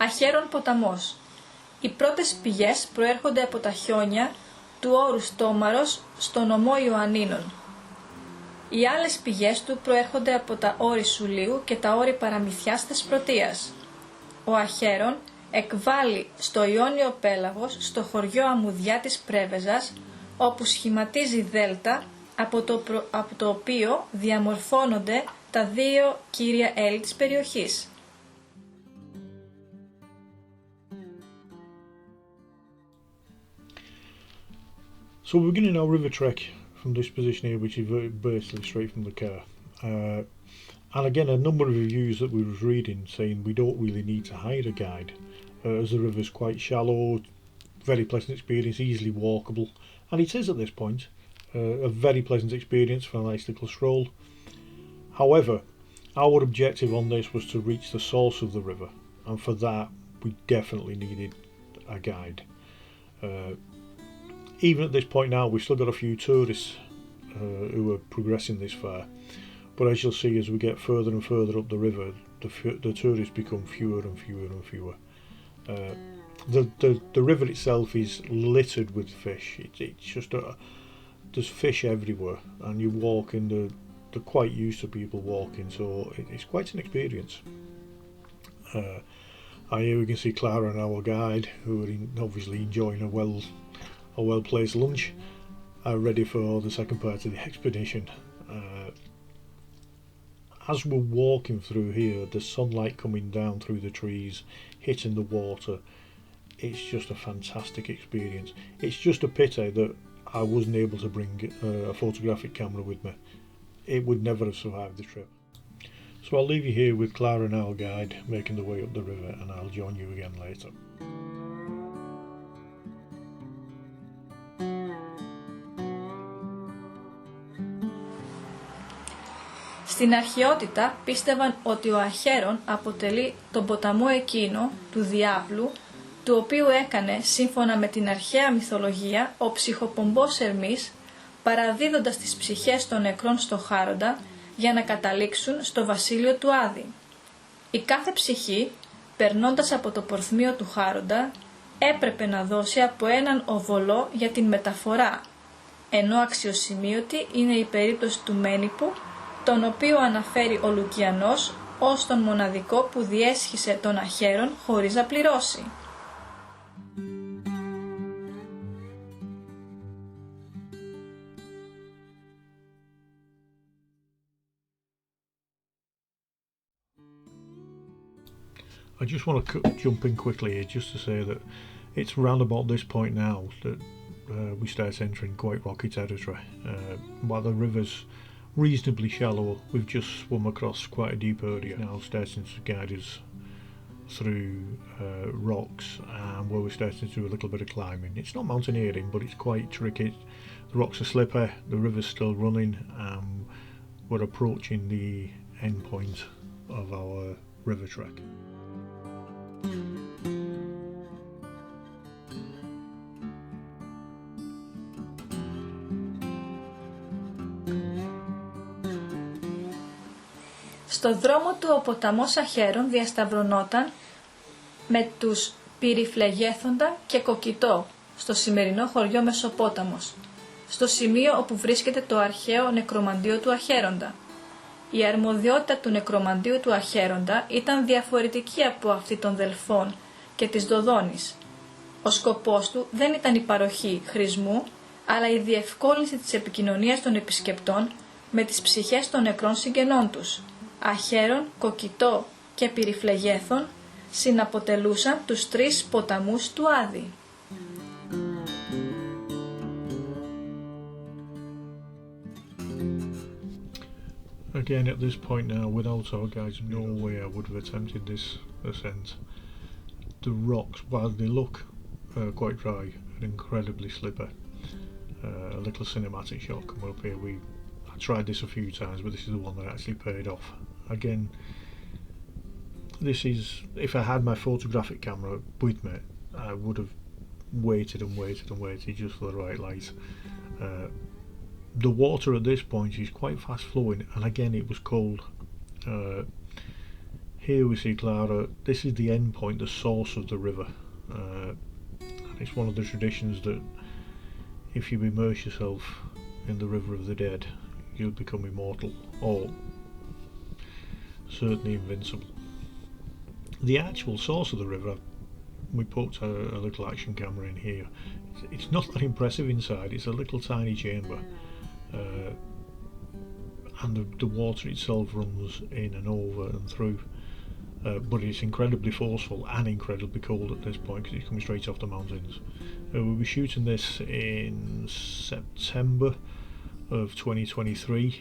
Αχέρον ποταμός. Οι πρώτες πηγές προέρχονται από τα χιόνια του όρους Τόμαρος στο νομό Ιωαννίνων. Οι άλλες πηγές του προέρχονται από τα όρη Σουλίου και τα όρη Παραμυθιάς Θεσπρωτείας. Ο Αχέρον εκβάλλει στο Ιόνιο Πέλαγος, στο χωριό Αμμουδιά της Πρέβεζας, όπου σχηματίζει δέλτα, από το οποίο διαμορφώνονται τα δύο κύρια έλλη της περιοχής. So we're beginning our river trek from this position here, which is basically straight from the car. And again, a number of reviews that we was reading saying we don't really need to hire a guide, as the river's quite shallow, very pleasant experience, easily walkable, and it is at this point a very pleasant experience for a nice little stroll. However, our objective on this was to reach the source of the river, and for that we definitely needed a guide. Even at this point now, we've still got a few tourists who are progressing this far, but as you'll see, as we get further and further up the river, the tourists become fewer and fewer and fewer. The river itself is littered with fish. It's just there's fish everywhere, and you walk in they're quite used to people walking, so it's quite an experience. Here we can see Clara and our guide, who are obviously enjoying a well-placed lunch, ready for the second part of the expedition. As we're walking through here, the sunlight coming down through the trees, hitting the water, it's just a fantastic experience. It's just a pity that I wasn't able to bring a photographic camera with me. It would never have survived the trip. So I'll leave you here with Clara and our guide making the way up the river, and I'll join you again later. Στην αρχαιότητα πίστευαν ότι ο Αχέρον αποτελεί τον ποταμό εκείνο του διάβλου, του οποίου έκανε, σύμφωνα με την αρχαία μυθολογία, ο ψυχοπομπός Ερμής, παραδίδοντας τις ψυχές των νεκρών στο Χάροντα για να καταλήξουν στο βασίλειο του Άδη. Η κάθε ψυχή, περνώντας από το πορθμίο του Χάροντα, έπρεπε να δώσει από έναν οβολό για την μεταφορά, ενώ αξιοσημείωτη είναι η περίπτωση του Μένιππου, τον οποίο αναφέρει ο Λουκιανός ως τον μοναδικό που διέσχισε τον Αχέρον χωρίς να πληρώσει. I just want to jump in quickly here just to say that it's round about this point now that we start entering quite rocky territory. While the river's reasonably shallow, we've just swum across quite a deep area now, starting to guide us through rocks, and where we're starting to do a little bit of climbing. It's not mountaineering, but it's quite tricky. The rocks are slippery, the river's still running, and we're approaching the end point of our river trek. Στο δρόμο του ο ποταμός Αχέρον διασταυρωνόταν με τους Πυριφλεγέθοντα και Κοκκιτό στο σημερινό χωριό Μεσοπόταμος, στο σημείο όπου βρίσκεται το αρχαίο νεκρομαντίο του Αχέροντα. Η αρμοδιότητα του νεκρομαντίου του Αχέροντα ήταν διαφορετική από αυτή των Δελφών και της Δοδόνης. Ο σκοπός του δεν ήταν η παροχή χρησμού, αλλά η διευκόλυνση της επικοινωνίας των επισκεπτών με τις ψυχές των νεκρών συγγενών τους. Αχέρον, Κοκκιτό και Πυριφλεγέθον συναποτελούσαν τους τρεις ποταμούς του Άδη. Again, at this point now, without our guides, no way I would have attempted this ascent. The rocks, while they look quite dry, are incredibly slippery. A little cinematic shot coming up here. I tried this a few times, but this is the one that actually paid off. Again, this is, if I had my photographic camera with me, I would have waited and waited and waited just for the right light. The water at this point is quite fast flowing, and again it was cold. Here we see Clara. This is the end point, the source of the river. And it's one of the traditions that if you immerse yourself in the river of the dead, you'll become immortal, or certainly invincible. The actual source of the river, we put a little action camera in here. It's not that impressive inside. It's a little tiny chamber, and the water itself runs in and over and through, but it's incredibly forceful and incredibly cold at this point because it's coming straight off the mountains. We'll be shooting this in September of 2023,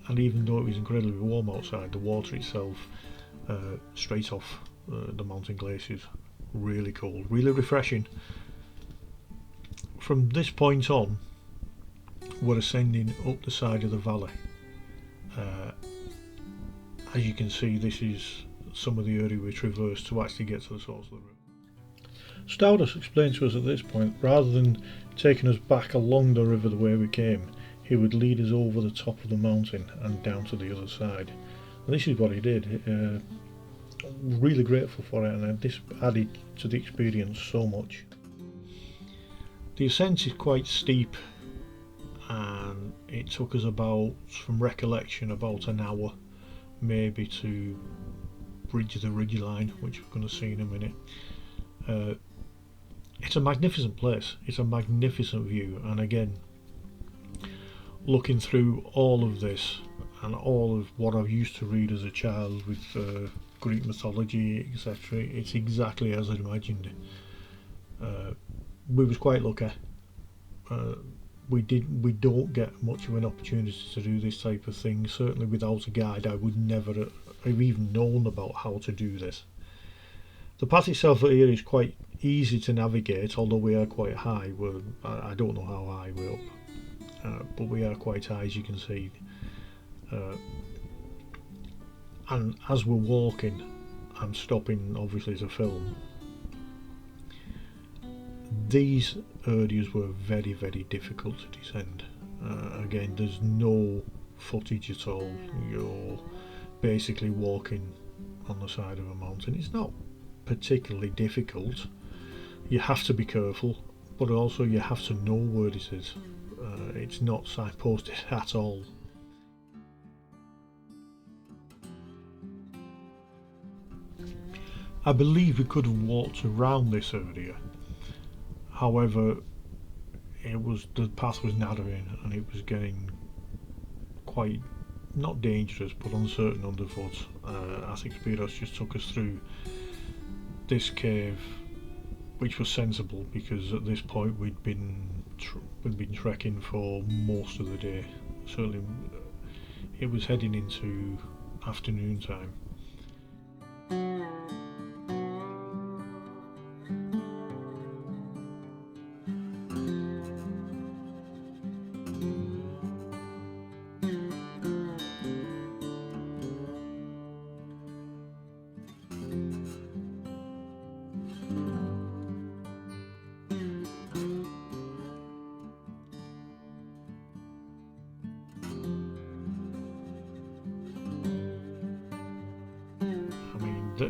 and even though it was incredibly warm outside, the water itself, straight off the mountain glaciers, really cold, really refreshing. From this point on, we're ascending up the side of the valley. As you can see, this is some of the area we traversed to actually get to the source of the river. Stardust explained to us at this point, rather than taking us back along the river the way we came, he would lead us over the top of the mountain and down to the other side. And this is what he did. Really grateful for it, and this added to the experience so much. The ascent is quite steep, and it took us about, from recollection, about an hour maybe to bridge the ridgeline, which we're going to see in a minute. It's a magnificent place, it's a magnificent view, and again, looking through all of this and all of what I used to read as a child with Greek mythology, etc., it's exactly as I imagined it. We was quite lucky. We don't get much of an opportunity to do this type of thing. Certainly without a guide I would never have even known about how to do this. The path itself here is quite easy to navigate, although we are quite high. I don't know how high we're up, but we are quite high, as you can see. And as we're walking, I'm stopping obviously to film. These areas were very, very difficult to descend. Again, there's no footage at all. You're basically walking on the side of a mountain. It's not particularly difficult. You have to be careful, but also you have to know where it is. It's not signposted at all. I believe we could have walked around this area. However, the path was narrowing and it was getting quite, not dangerous, but uncertain underfoot. I think Spiros just took us through this cave, which was sensible because at this point we'd been trekking for most of the day. Certainly, it was heading into afternoon time.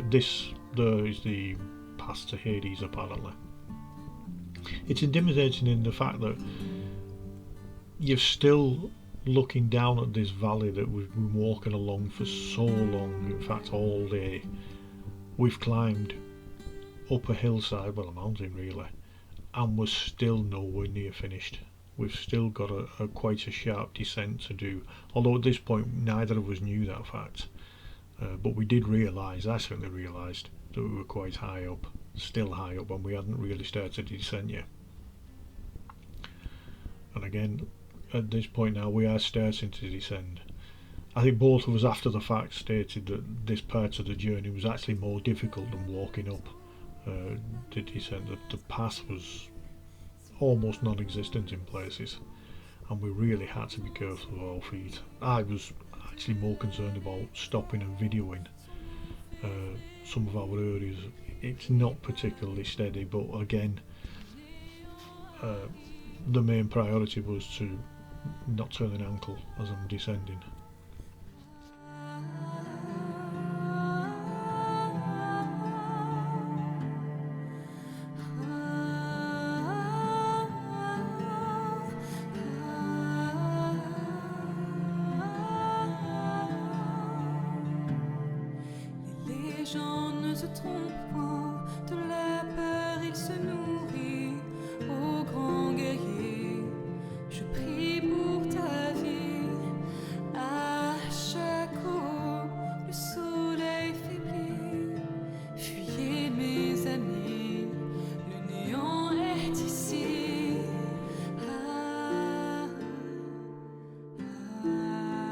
This there is the path to Hades, apparently. It's intimidating in the fact that you're still looking down at this valley that we've been walking along for so long, in fact all day. We've climbed up a hillside, well a mountain really, and we're still nowhere near finished. We've still got quite a sharp descent to do, although at this point neither of us knew that fact. But we did realise, I certainly realised, that we were quite high up, still high up, and we hadn't really started to descend yet. And again, at this point now, we are starting to descend. I think both of us after the fact stated that this part of the journey was actually more difficult than walking up the descent. The path was almost non-existent in places, and we really had to be careful of our feet. I was actually more concerned about stopping and videoing some of our areas. It's not particularly steady, but again, the main priority was to not turn an ankle as I'm descending. gens ne se trompent point, de la peur il se nourrit. Ô grand guerrier, je prie pour ta vie. À chaque eau, le soleil faiblit. Fuyez mes amis, le néant est ici. Ah, ah,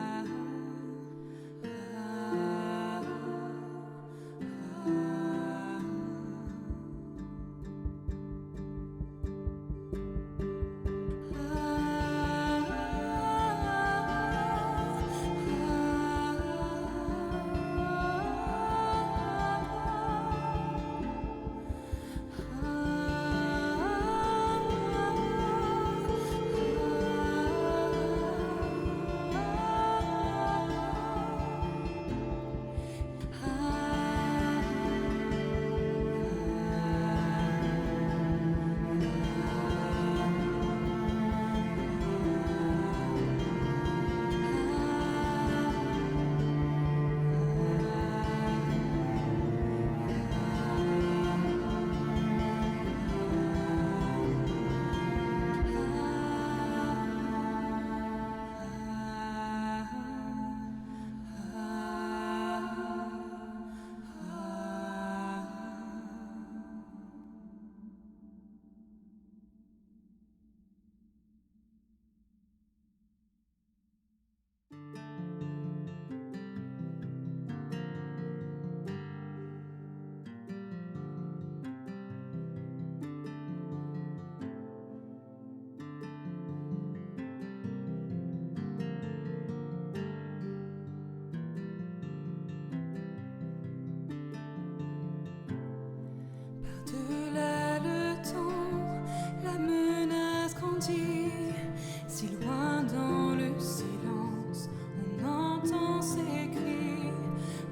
par-delà le temps, la menace grandit. Si loin dans le silence, on entend ses cris.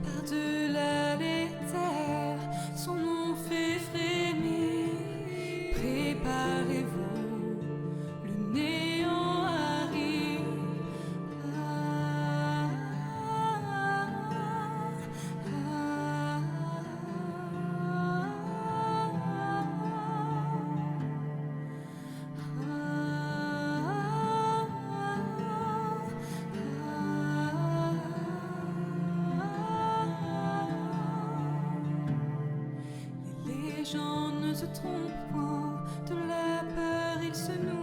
Par-delà les terres, son nom fait frémir. Préparez-vous, le néant arrive. Ah, ah, ah, Les gens ne se trompent point, de la peur ils se nourrissent.